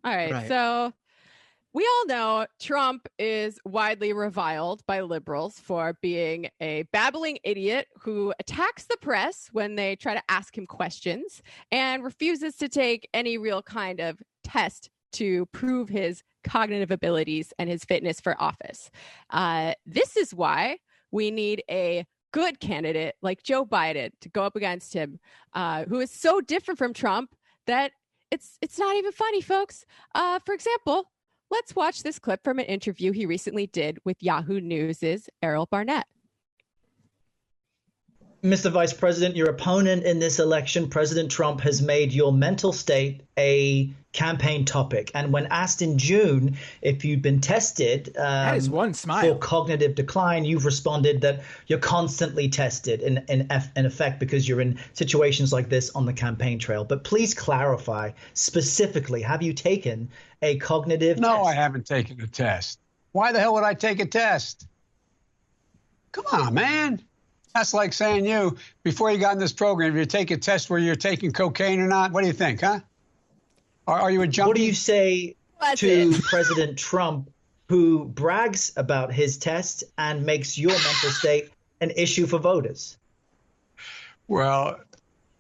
All right. So we all know Trump is widely reviled by liberals for being a babbling idiot who attacks the press when they try to ask him questions and refuses to take any real kind of test to prove his cognitive abilities and his fitness for office. This is why we need a good candidate like Joe Biden to go up against him, who is so different from Trump that it's not even funny, folks. For example, let's watch this clip from an interview he recently did with Yahoo News' Errol Barnett. Mr. Vice President, your opponent in this election, President Trump, has made your mental state a campaign topic. And when asked in June if you'd been tested that is one smile. for cognitive decline, you've responded that you're constantly tested in effect because you're in situations like this on the campaign trail. But please clarify specifically, have you taken a cognitive test? No, I haven't taken a test. Why the hell would I take a test? Come on, man. That's like saying before you got in this program, if you take a test where you're taking cocaine or not, what do you think, huh? Are you a junkie? What do you say to President Trump, who brags about his test and makes your mental state an issue for voters? Well,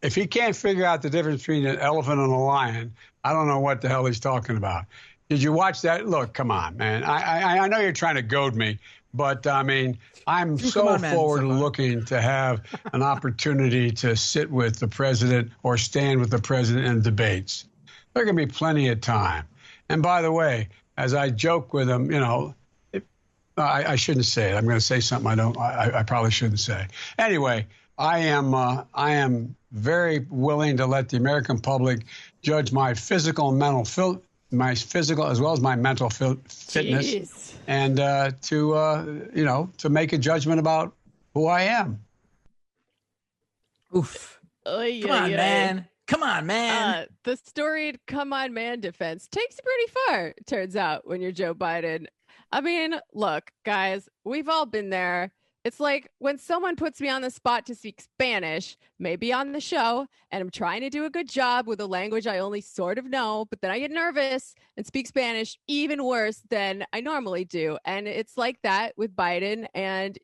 if he can't figure out the difference between an elephant and a lion, I don't know what the hell he's talking about. Did you watch that? Look, come on, man. I know you're trying to goad me, but I mean, I'm so forward looking to have an opportunity to sit with the president or stand with the president in debates. There's going to be plenty of time. And by the way, as I joke with him, I shouldn't say it. I'm going to say something I probably shouldn't say. Anyway, I am very willing to let the American public judge my physical and mental my physical as well as my mental fitness. Jeez. And to make a judgment about who I am. Oof. Come on, man. The storied "come on, man" defense takes you pretty far, it turns out, when you're Joe Biden. I mean, look, guys, we've all been there. It's like when someone puts me on the spot to speak Spanish, maybe on the show, and I'm trying to do a good job with a language I only sort of know, but then I get nervous and speak Spanish even worse than I normally do. And it's like that with Biden and,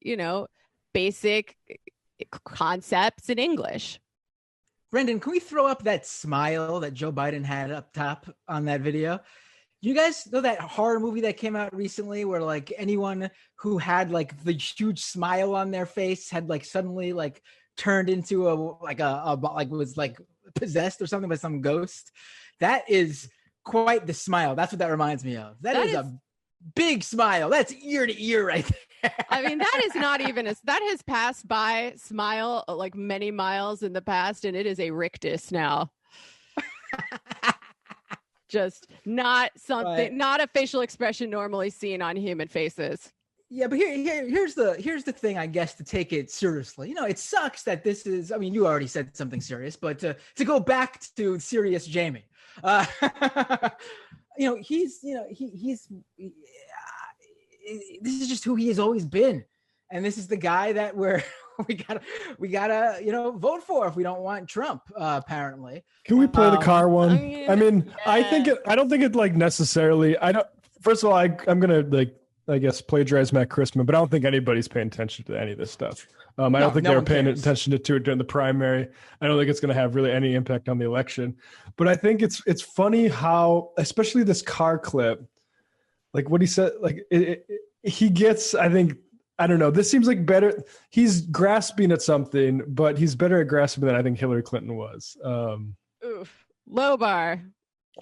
basic concepts in English. Brendan, can we throw up that smile that Joe Biden had up top on that video? You guys know that horror movie that came out recently where like anyone who had like the huge smile on their face had like suddenly like turned into was like possessed or something by some ghost? That is quite the smile. That's what that reminds me of. That is a big smile. That's ear to ear right there. I mean, that is not even that has passed by smile like many miles in the past, and it is a rictus now. Just not something, not a facial expression normally seen on human faces. Yeah, but here's the thing, I guess, to take it seriously. It sucks that this is, I mean, you already said something serious, but to go back to serious Jamie, he's this is just who he has always been. And this is the guy that we gotta vote for if we don't want Trump, apparently. Can we play the car one? I don't think it like necessarily, first of all, I'm going to I guess plagiarize Matt Christman, but I don't think anybody's paying attention to any of this stuff. I don't think they were paying attention to it during the primary. I don't think it's going to have really any impact on the election, but I think it's funny how, especially this car clip, like what he said, like he gets, I don't know. This seems like better. He's grasping at something, but he's better at grasping than I think Hillary Clinton was. Oof. Low bar.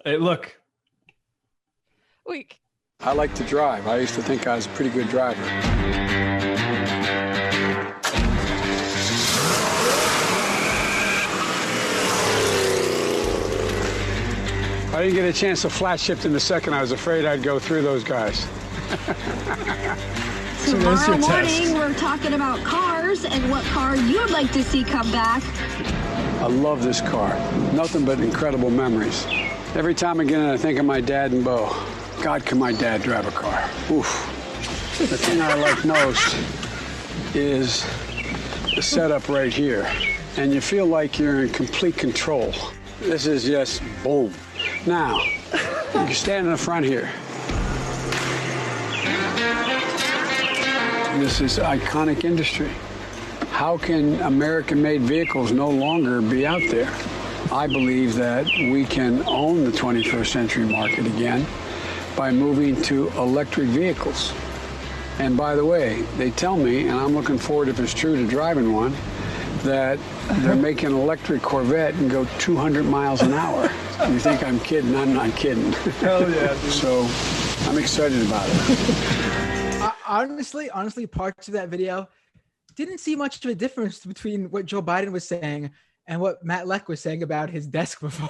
Hey, look. Weak. I like to drive. I used to think I was a pretty good driver. I didn't get a chance to flat shift in the second. I was afraid I'd go through those guys. Tomorrow morning, we're talking about cars and what car you'd like to see come back. I love this car. Nothing but incredible memories. Every time I get in, I think of my dad and Bo. God, can my dad drive a car? Oof. The thing I like most is the setup right here. and you feel like you're in complete control. This is just boom. Now, you can stand in the front here. This is iconic industry. How can American-made vehicles no longer be out there? I believe that we can own the 21st century market again by moving to electric vehicles. And by the way, they tell me, and I'm looking forward, if it's true, to driving one, that they're making an electric Corvette and go 200 miles an hour. You think I'm kidding? I'm not kidding. Hell yeah, dude. So I'm excited about it. Honestly, parts of that video didn't see much of a difference between what Joe Biden was saying and what Matt Leck was saying about his desk before.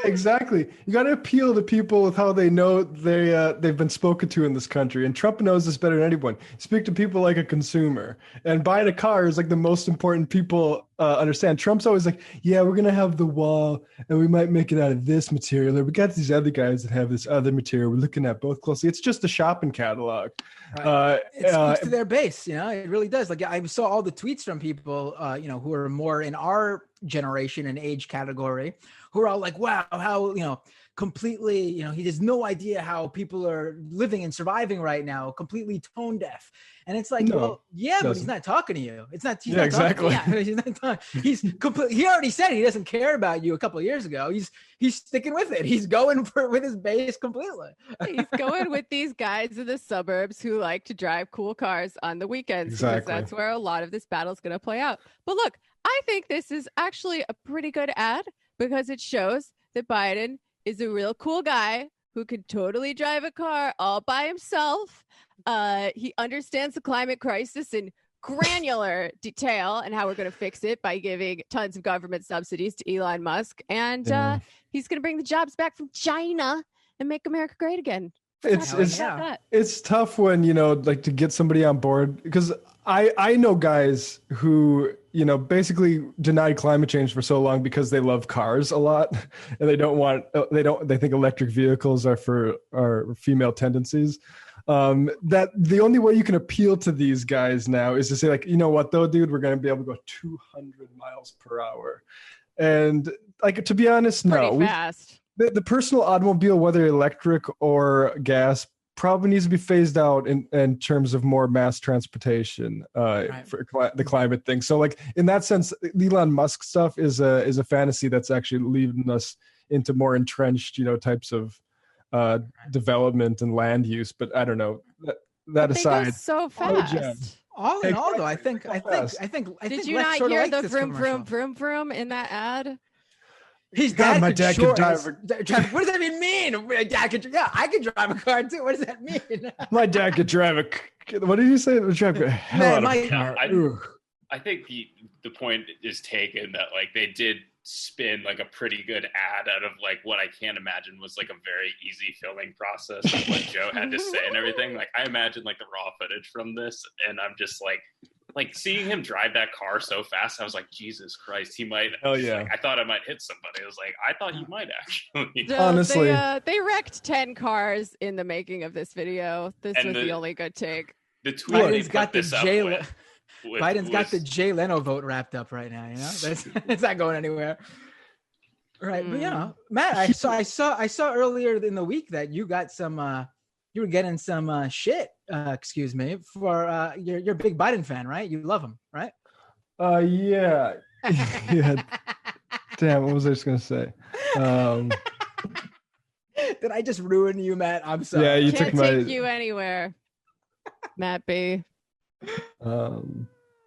Exactly. You got to appeal to people with how they know they've been spoken to in this country. And Trump knows this better than anyone. Speak to people like a consumer. And buying a car is like the most important people understand. Trump's always like, yeah, we're going to have the wall and we might make it out of this material. Or we got these other guys that have this other material. We're looking at both closely. It's just a shopping catalog. Right. It speaks to their base, it really does. Like I saw all the tweets from people, who are more in our generation and age category, who are all like, wow, how, completely, he has no idea how people are living and surviving right now, completely tone deaf. And it's like, but he's not talking to you. It's not, he's not exactly. He's not talking. He already said he doesn't care about you a couple of years ago. He's sticking with it. He's going with his base completely. He's going with these guys in the suburbs who like to drive cool cars on the weekends. Exactly. Because that's where a lot of this battle is going to play out. But look, I think this is actually a pretty good ad because it shows that Biden is a real cool guy who can totally drive a car all by himself. He understands the climate crisis in granular detail and how we're going to fix it by giving tons of government subsidies to Elon Musk. And he's going to bring the jobs back from China and make America great again. It's tough when, to get somebody on board, because I know guys who, basically denied climate change for so long because they love cars a lot and they think electric vehicles are for female tendencies. That the only way you can appeal to these guys now is to say, like, you know what though, dude, we're going to be able to go 200 miles per hour. And like, to be honest, pretty fast. The personal automobile, whether electric or gas, probably needs to be phased out in terms of more mass transportation for the climate thing. So like in that sense, Elon Musk stuff is a fantasy that's actually leading us into more entrenched, types of development and land use. But I don't know. That aside, go so fast. All in all, though, I think. Did you not hear the vroom vroom vroom vroom in that ad? His dad my dad could drive. What does that even mean? My dad could, I could drive a car too. What does that mean? My dad could drive what did you say? Drive a hell out of a car. I think the point is taken that like they did spin like a pretty good ad out of like what I can't imagine was like a very easy filming process of what Joe had to say and everything. Like I imagine like the raw footage from this, and I'm just like seeing him drive that car so fast, I was like, Jesus Christ, he might. Oh yeah. Like, I thought I might hit somebody. I was like, I thought he might actually. So honestly, they wrecked 10 cars in the making of this video. This was the only good take. The tweet Biden's got the Biden's got the Jay Leno vote wrapped up right now. It's not going anywhere. Right, but Matt, I saw earlier in the week that you got some. You were getting some shit, for you're a big Biden fan, right? You love him, right? Yeah. Damn, what was I just gonna say? Did I just ruin you, Matt? I'm sorry. Yeah, you Can't took my. take you anywhere, Matt B. You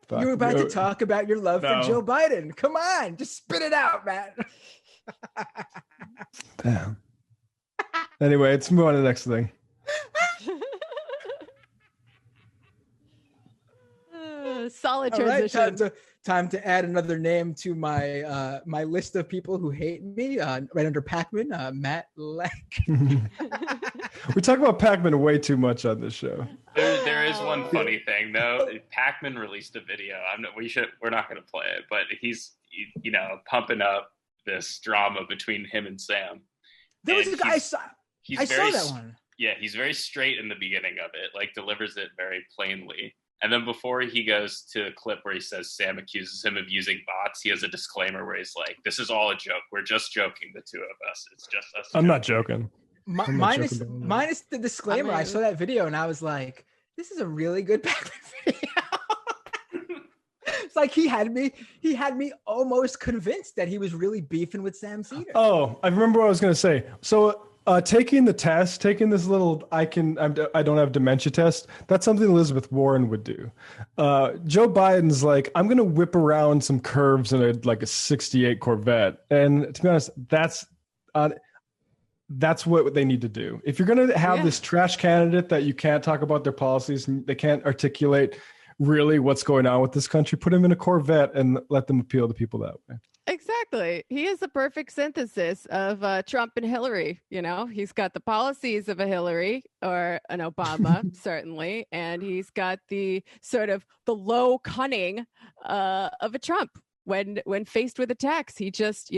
were about to talk about your love for Joe Biden. Come on, just spit it out, Matt. Damn. Anyway, let's move on to the next thing. Solid transition. Right, time to add another name to my my list of people who hate me. Right under Pac-Man, Matt Leck. We talk about Pac-Man way too much on this show. There is one funny thing though. Pac-Man released a video. We're not going to play it, but he's pumping up this drama between him and Sam. There was a guy I saw that one. Yeah, he's very straight in the beginning of it, like delivers it very plainly. And then before he goes to a clip where he says Sam accuses him of using bots, he has a disclaimer where he's like, "This is all a joke. We're just joking, the two of us. It's just us." I'm not joking. Minus the disclaimer, I saw that video and I was like, "This is a really good Batman video." It's like he had me almost convinced that he was really beefing with Sam Seder. Oh, I remember what I was going to say. So taking the test, taking this little I don't have dementia test, that's something Elizabeth Warren would do. Joe Biden's like, I'm going to whip around some curves in a 68 Corvette. And to be honest, that's what they need to do. If you're going to have this trash candidate that you can't talk about their policies, and they can't articulate really what's going on with this country, put him in a Corvette and let them appeal to people that way. Exactly. He is the perfect synthesis of Trump and Hillary. You know, he's got the policies of a Hillary or an Obama, certainly. And he's got the sort of the low cunning of a Trump. When faced with attacks, he just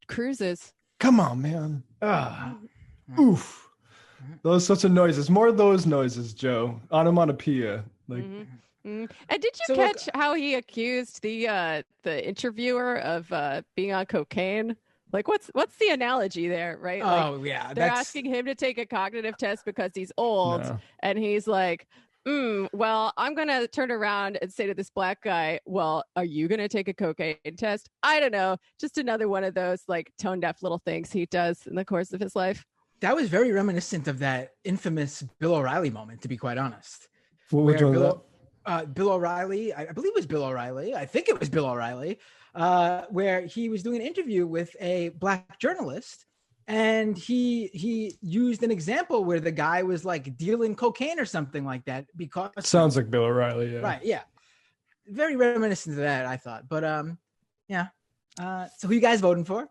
cruises. Come on, man. Oof. Those sorts of noises. More of those noises, Joe. Onomatopoeia. And did you catch how he accused the interviewer of being on cocaine? Like, what's the analogy there, right? They're asking him to take a cognitive test because he's old, and he's like, well, I'm gonna turn around and say to this black guy, well, are you gonna take a cocaine test? I don't know, just another one of those like tone deaf little things he does in the course of his life. That was very reminiscent of that infamous Bill O'Reilly moment, to be quite honest. What was Bill O'Reilly, I believe it was Bill O'Reilly. I think it was Bill O'Reilly, where he was doing an interview with a black journalist, and he used an example where the guy was like dealing cocaine or something like that. Because sounds like Bill O'Reilly, yeah. Right, yeah, very reminiscent of that, I thought. But yeah. So who you guys voting for?